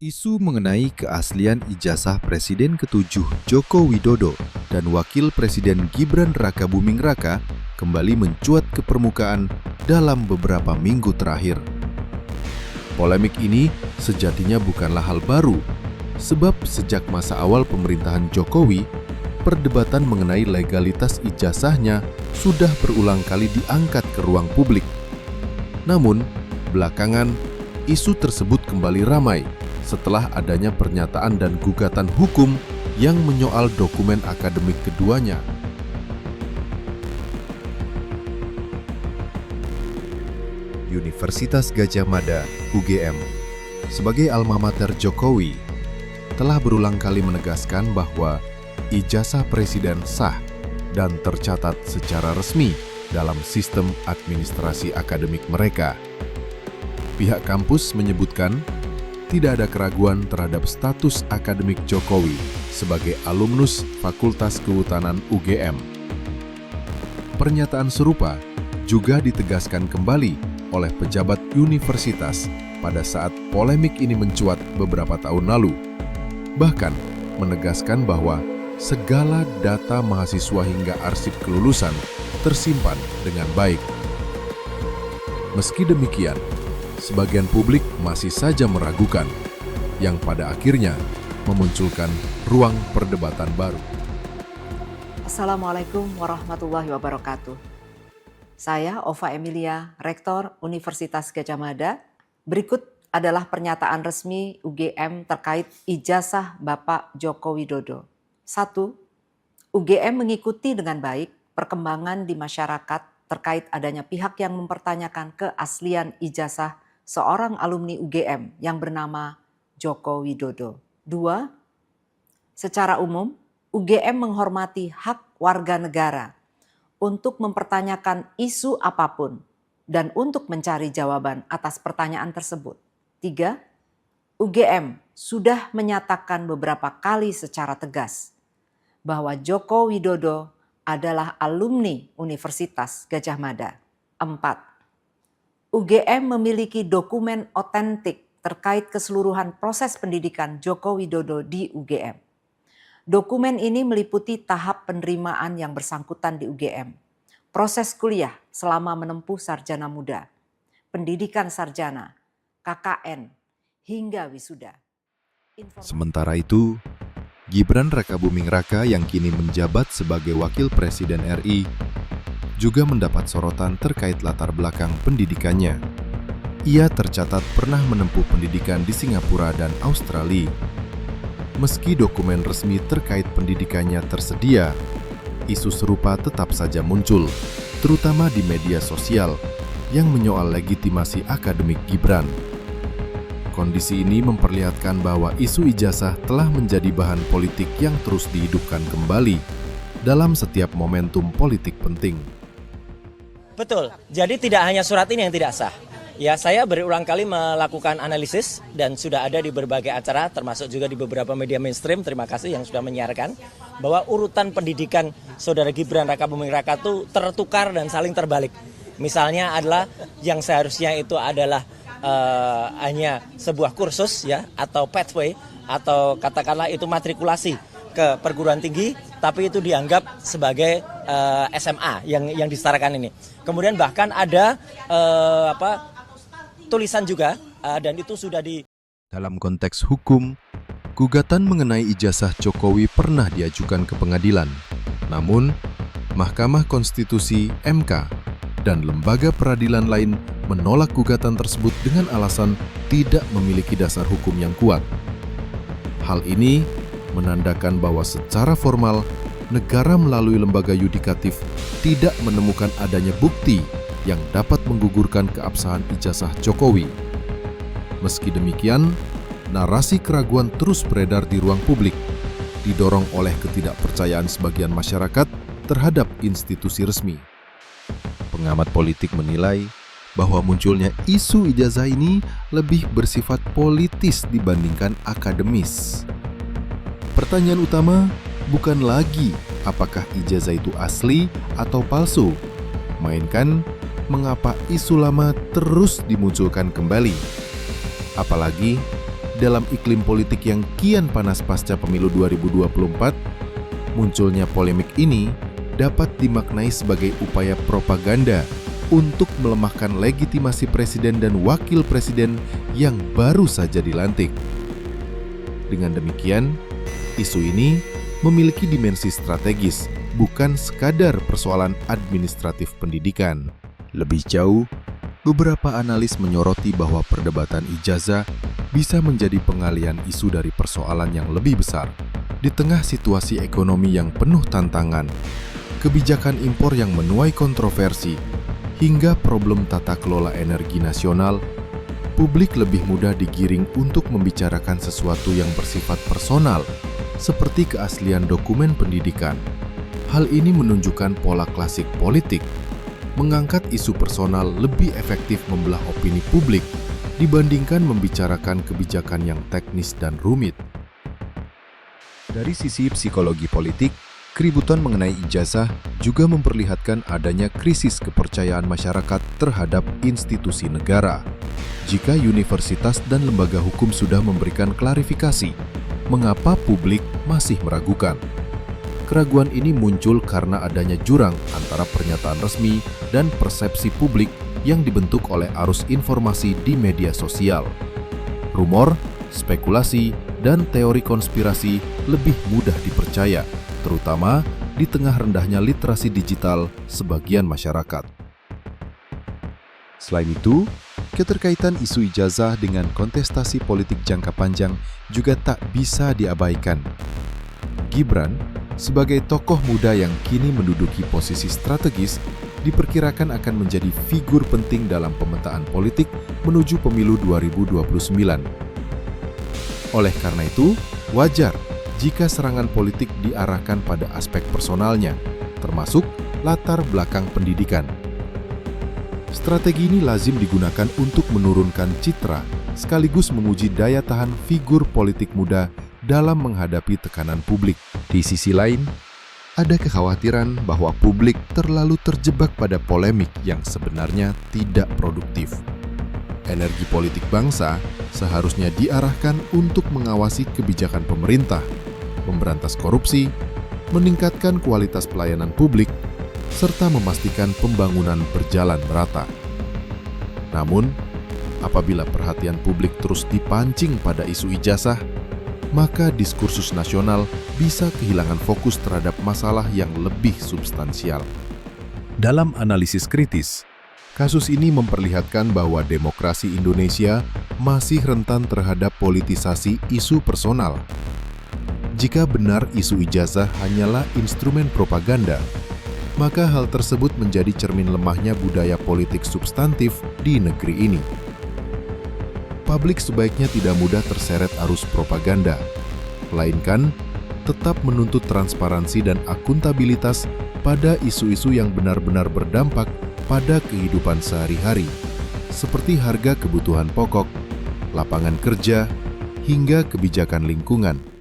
Isu mengenai keaslian ijazah Presiden ke-7 Joko Widodo dan Wakil Presiden Gibran Rakabuming Raka kembali mencuat ke permukaan dalam beberapa minggu terakhir. Polemik ini sejatinya bukanlah hal baru, sebab sejak masa awal pemerintahan Jokowi, perdebatan mengenai legalitas ijazahnya sudah berulang kali diangkat ke ruang publik. Namun, belakangan isu tersebut kembali ramai setelah adanya pernyataan dan gugatan hukum yang menyoal dokumen akademik keduanya. Universitas Gadjah Mada (UGM) sebagai alma mater Jokowi telah berulang kali menegaskan bahwa ijazah presiden sah dan tercatat secara resmi dalam sistem administrasi akademik mereka. Pihak kampus menyebutkan tidak ada keraguan terhadap status akademik Jokowi sebagai alumnus Fakultas Kehutanan UGM. Pernyataan serupa juga ditegaskan kembali oleh pejabat universitas pada saat polemik ini mencuat beberapa tahun lalu. Bahkan menegaskan bahwa segala data mahasiswa hingga arsip kelulusan tersimpan dengan baik. Meski demikian, sebagian publik masih saja meragukan, yang pada akhirnya memunculkan ruang perdebatan baru. Assalamualaikum warahmatullahi wabarakatuh. Saya Ova Emilia, Rektor Universitas Gadjah Mada. Berikut adalah pernyataan resmi UGM terkait ijazah Bapak Joko Widodo. 1. UGM mengikuti dengan baik perkembangan di masyarakat terkait adanya pihak yang mempertanyakan keaslian ijazah seorang alumni UGM yang bernama Joko Widodo. 2. Secara umum, UGM menghormati hak warga negara untuk mempertanyakan isu apapun dan untuk mencari jawaban atas pertanyaan tersebut. 3. UGM sudah menyatakan beberapa kali secara tegas bahwa Joko Widodo adalah alumni Universitas Gadjah Mada. 4. UGM memiliki dokumen otentik terkait keseluruhan proses pendidikan Joko Widodo di UGM. Dokumen ini meliputi tahap penerimaan yang bersangkutan di UGM, proses kuliah selama menempuh sarjana muda, pendidikan sarjana, KKN, hingga wisuda. Sementara itu, Gibran Rakabuming Raka yang kini menjabat sebagai Wakil Presiden RI juga mendapat sorotan terkait latar belakang pendidikannya. Ia tercatat pernah menempuh pendidikan di Singapura dan Australia. Meski dokumen resmi terkait pendidikannya tersedia, isu serupa tetap saja muncul, terutama di media sosial yang menyoal legitimasi akademik Gibran. Kondisi ini memperlihatkan bahwa isu ijazah telah menjadi bahan politik yang terus dihidupkan kembali dalam setiap momentum politik penting. Betul, jadi tidak hanya surat ini yang tidak sah. Ya, saya berulang kali melakukan analisis dan sudah ada di berbagai acara, termasuk juga di beberapa media mainstream, terima kasih yang sudah menyiarkan, bahwa urutan pendidikan Saudara Gibran Rakabuming Raka itu tertukar dan saling terbalik. Misalnya adalah yang seharusnya itu adalah hanya sebuah kursus ya atau pathway atau katakanlah itu matrikulasi ke perguruan tinggi, tapi itu dianggap sebagai SMA yang disetarakan ini. Kemudian bahkan ada tulisan juga dan itu sudah di. Dalam konteks hukum, gugatan mengenai ijazah Jokowi pernah diajukan ke pengadilan. Namun, Mahkamah Konstitusi (MK) dan lembaga peradilan lain menolak gugatan tersebut dengan alasan tidak memiliki dasar hukum yang kuat. Hal ini menandakan bahwa secara formal, negara melalui lembaga yudikatif tidak menemukan adanya bukti yang dapat menggugurkan keabsahan ijazah Jokowi. Meski demikian, narasi keraguan terus beredar di ruang publik, didorong oleh ketidakpercayaan sebagian masyarakat terhadap institusi resmi. Pengamat politik menilai bahwa munculnya isu ijazah ini lebih bersifat politis dibandingkan akademis. Pertanyaan utama bukan lagi apakah ijazah itu asli atau palsu, melainkan mengapa isu lama terus dimunculkan kembali. Apalagi dalam iklim politik yang kian panas pasca pemilu 2024, munculnya polemik ini dapat dimaknai sebagai upaya propaganda untuk melemahkan legitimasi presiden dan wakil presiden yang baru saja dilantik. Dengan demikian, isu ini memiliki dimensi strategis, bukan sekadar persoalan administratif pendidikan. Lebih jauh, beberapa analis menyoroti bahwa perdebatan ijazah bisa menjadi pengalian isu dari persoalan yang lebih besar. Di tengah situasi ekonomi yang penuh tantangan, kebijakan impor yang menuai kontroversi, hingga problem tata kelola energi nasional, publik lebih mudah digiring untuk membicarakan sesuatu yang bersifat personal, seperti keaslian dokumen pendidikan. Hal ini menunjukkan pola klasik politik. Mengangkat isu personal lebih efektif membelah opini publik dibandingkan membicarakan kebijakan yang teknis dan rumit. Dari sisi psikologi politik, keributan mengenai ijazah juga memperlihatkan adanya krisis kepercayaan masyarakat terhadap institusi negara. Jika universitas dan lembaga hukum sudah memberikan klarifikasi, mengapa publik masih meragukan? Keraguan ini muncul karena adanya jurang antara pernyataan resmi dan persepsi publik yang dibentuk oleh arus informasi di media sosial. Rumor, spekulasi, dan teori konspirasi lebih mudah dipercaya, terutama di tengah rendahnya literasi digital sebagian masyarakat. Selain itu, keterkaitan isu ijazah dengan kontestasi politik jangka panjang juga tak bisa diabaikan. Gibran, sebagai tokoh muda yang kini menduduki posisi strategis, diperkirakan akan menjadi figur penting dalam pemetaan politik menuju pemilu 2029. Oleh karena itu, wajar jika serangan politik diarahkan pada aspek personalnya, termasuk latar belakang pendidikan. Strategi ini lazim digunakan untuk menurunkan citra, sekaligus menguji daya tahan figur politik muda dalam menghadapi tekanan publik. Di sisi lain, ada kekhawatiran bahwa publik terlalu terjebak pada polemik yang sebenarnya tidak produktif. Energi politik bangsa seharusnya diarahkan untuk mengawasi kebijakan pemerintah, memberantas korupsi, meningkatkan kualitas pelayanan publik, serta memastikan pembangunan berjalan merata. Namun, apabila perhatian publik terus dipancing pada isu ijazah, maka diskursus nasional bisa kehilangan fokus terhadap masalah yang lebih substansial. Dalam analisis kritis, kasus ini memperlihatkan bahwa demokrasi Indonesia masih rentan terhadap politisasi isu personal. Jika benar isu ijazah hanyalah instrumen propaganda, maka hal tersebut menjadi cermin lemahnya budaya politik substantif di negeri ini. Publik sebaiknya tidak mudah terseret arus propaganda, melainkan tetap menuntut transparansi dan akuntabilitas pada isu-isu yang benar-benar berdampak pada kehidupan sehari-hari, seperti harga kebutuhan pokok, lapangan kerja, hingga kebijakan lingkungan.